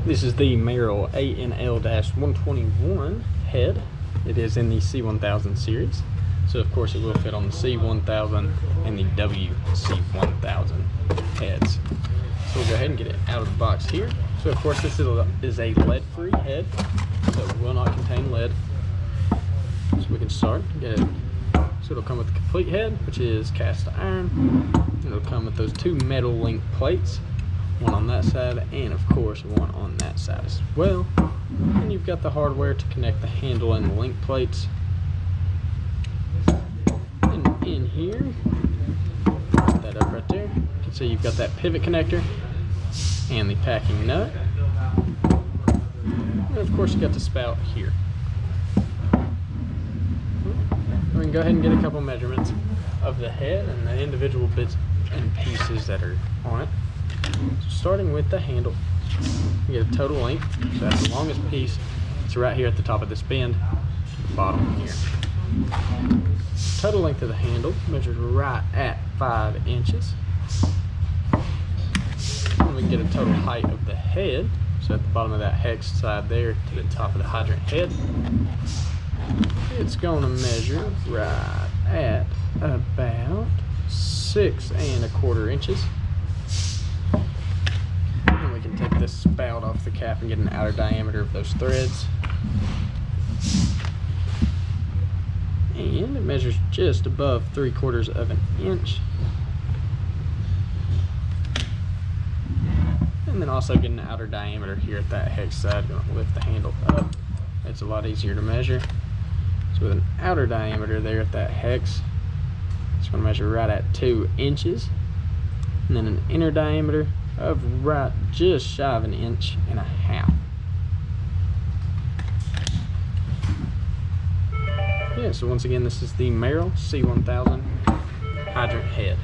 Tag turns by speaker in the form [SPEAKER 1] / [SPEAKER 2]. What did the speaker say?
[SPEAKER 1] This is the Merrill ANL-121 head. It is in the C1000 series, so of course it will fit on the C1000 and the WC1000 heads. So we'll go ahead and get it out of the box here. So of course this is a lead-free head, so it will not contain lead. So we can start, get it. So it'll come with the complete head, which is cast iron. It'll come with those two metal link plates, one on that side and of course one on that side as well. And you've got the hardware to connect the handle and the link plates. And in here, put that up right there. You can see you've got that pivot connector and the packing nut. And of course you got the spout here. We can go ahead and get a couple measurements of the head and the individual bits and pieces that are on it. So starting with the handle, you get a total length. So that's the longest piece. It's right here at the top of this bend, the bottom here. Total length of the handle measures right at 5 inches. And we can get a total height of the head. So at the bottom of that hex side there to the top of the hydrant head, it's going to measure right at about 6 1/4 inches. And we can take this spout off the cap and get an outer diameter of those threads. And it measures just above 3/4 of an inch. And then also get an outer diameter here at that hex side. Going to lift the handle up. It's a lot easier to measure. So with an outer diameter there at that hex, it's going to measure right at 2 inches. And then an inner diameter of right just shy of 1.5 inches. Yeah, so once again, this is the Merrill C1000 hydrant head.